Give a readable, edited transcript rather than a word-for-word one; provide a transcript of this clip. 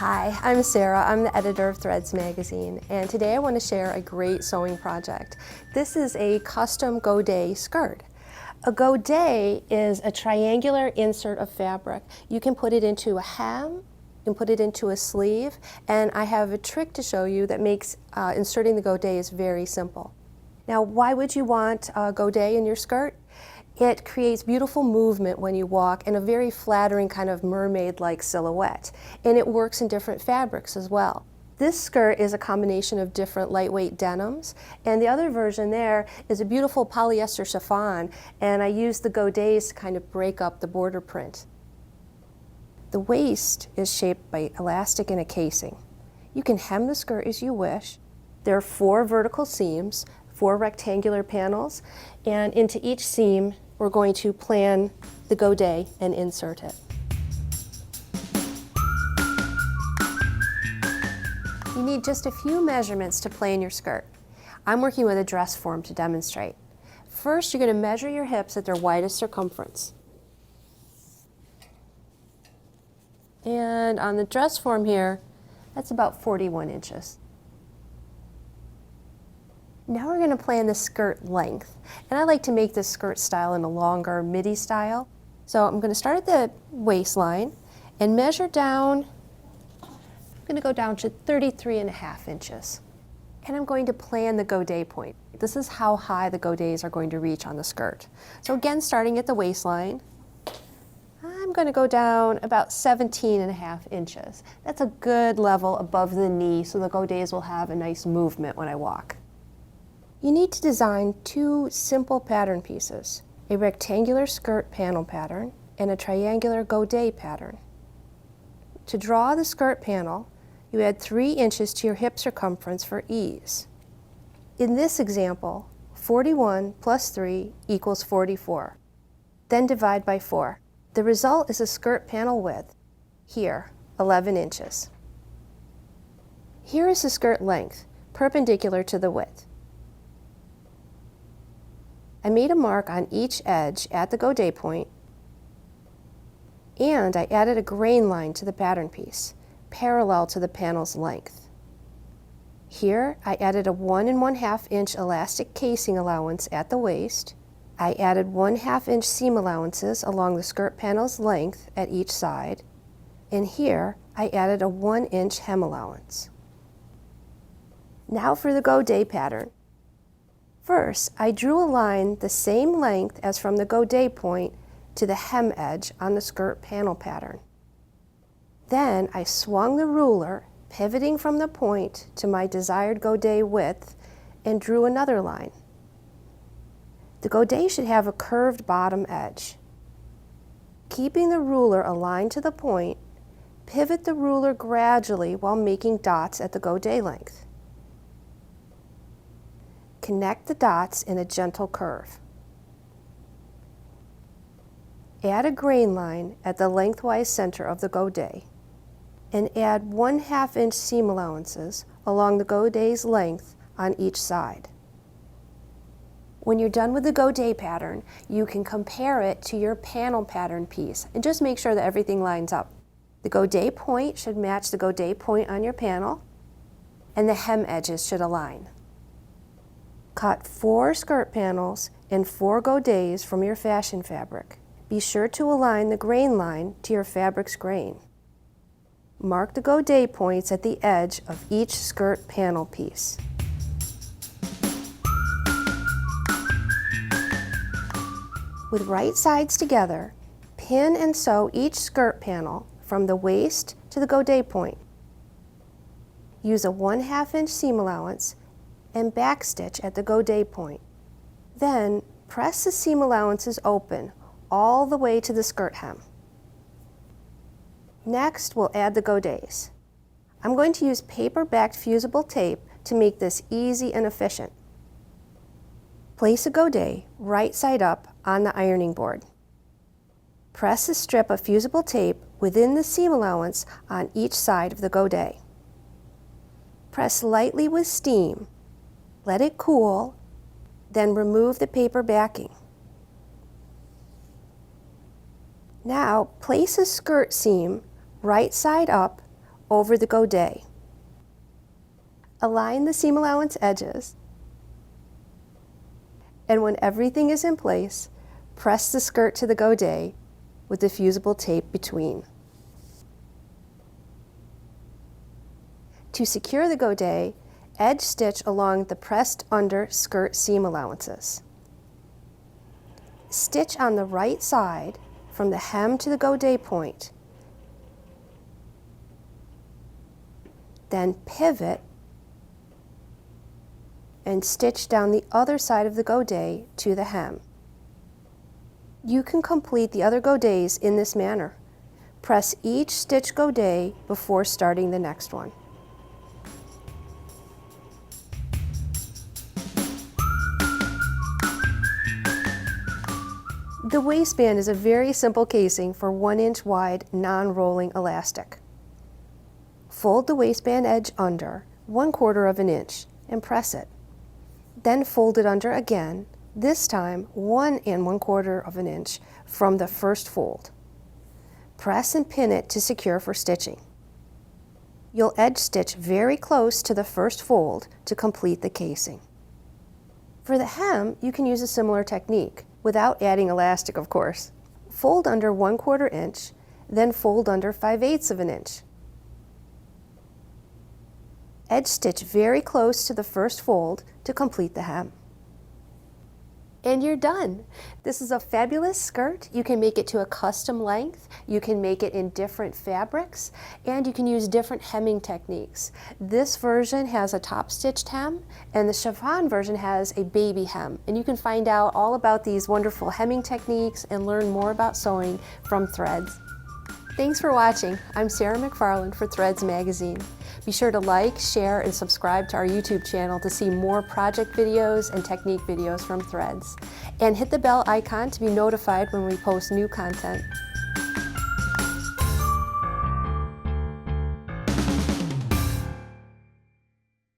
Hi, I'm Sarah. I'm the editor of Threads magazine, and today I want to share a great sewing project. This is a custom Godet skirt. A Godet is a triangular insert of fabric. You can put it into a hem, you can put it into a sleeve, and I have a trick to show you that makes inserting the Godet is very simple. Now, why would you want a Godet in your skirt? It creates beautiful movement when you walk and a very flattering kind of mermaid-like silhouette. And it works in different fabrics as well. This skirt is a combination of different lightweight denims, and the other version there is a beautiful polyester chiffon, and I used the Godets to kind of break up the border print. The waist is shaped by elastic and a casing. You can hem the skirt as you wish. There are 4 vertical seams, 4 rectangular panels, and into each seam we're going to plan the Godet and insert it. You need just a few measurements to plan your skirt. I'm working with a dress form to demonstrate. First, you're going to measure your hips at their widest circumference. And on the dress form here, that's about 41 inches. Now we're going to plan the skirt length. And I like to make this skirt style in a longer midi style. So I'm going to start at the waistline and measure down. I'm going to go down to 33.5 inches. And I'm going to plan the Godet point. This is how high the Godets are going to reach on the skirt. So again, starting at the waistline, I'm going to go down about 17.5 inches. That's a good level above the knee, so the Godets will have a nice movement when I walk. You need to design 2 simple pattern pieces, a rectangular skirt panel pattern and a triangular Godet pattern. To draw the skirt panel, you add 3 inches to your hip circumference for ease. In this example, 41 plus 3 equals 44. Then divide by 4. The result is a skirt panel width, here, 11 inches. Here is the skirt length, perpendicular to the width. I made a mark on each edge at the Godet point, and I added a grain line to the pattern piece, parallel to the panel's length. Here, I added a 1 1/2 inch elastic casing allowance at the waist. I added 1/2 inch seam allowances along the skirt panel's length at each side, and here, I added a 1 inch hem allowance. Now for the Godet pattern. First, I drew a line the same length as from the Godet point to the hem edge on the skirt panel pattern. Then I swung the ruler, pivoting from the point to my desired Godet width, and drew another line. The Godet should have a curved bottom edge. Keeping the ruler aligned to the point, pivot the ruler gradually while making dots at the Godet length. Connect the dots in a gentle curve. Add a grain line at the lengthwise center of the Godet, and add 1/2 inch seam allowances along the Godet's length on each side. When you're done with the Godet pattern, you can compare it to your panel pattern piece and just make sure that everything lines up. The Godet point should match the Godet point on your panel, and the hem edges should align. Cut 4 skirt panels and 4 Godets from your fashion fabric. Be sure to align the grain line to your fabric's grain. Mark the Godet points at the edge of each skirt panel piece. With right sides together, pin and sew each skirt panel from the waist to the Godet point. Use a 1/2 inch seam allowance and backstitch at the Godet point. Then press the seam allowances open all the way to the skirt hem. Next, we'll add the Godets. I'm going to use paper-backed fusible tape to make this easy and efficient. Place a Godet right side up on the ironing board. Press a strip of fusible tape within the seam allowance on each side of the Godet. Press lightly with steam. Let it cool, then remove the paper backing. Now, place a skirt seam right side up over the godet. Align the seam allowance edges, and when everything is in place, press the skirt to the godet with the fusible tape between. To secure the godet, edge stitch along the pressed under skirt seam allowances. Stitch on the right side from the hem to the godet point, then pivot and stitch down the other side of the godet to the hem. You can complete the other godets in this manner. Press each stitch godet before starting the next one. The waistband is a very simple casing for 1-inch wide non-rolling elastic. Fold the waistband edge under 1/4 of an inch and press it. Then fold it under again, this time 1 1/4 of an inch from the first fold. Press and pin it to secure for stitching. You'll edge stitch very close to the first fold to complete the casing. For the hem, you can use a similar technique, without adding elastic, of course. Fold under 1/4 inch, then fold under 5/8 of an inch. Edge stitch very close to the first fold to complete the hem. And you're done. This is a fabulous skirt. You can make it to a custom length, you can make it in different fabrics, and you can use different hemming techniques. This version has a top stitched hem, and the chiffon version has a baby hem. And you can find out all about these wonderful hemming techniques and learn more about sewing from Threads. Thanks for watching. I'm Sarah McFarland for Threads Magazine. Be sure to like, share, and subscribe to our YouTube channel to see more project videos and technique videos from Threads. And hit the bell icon to be notified when we post new content.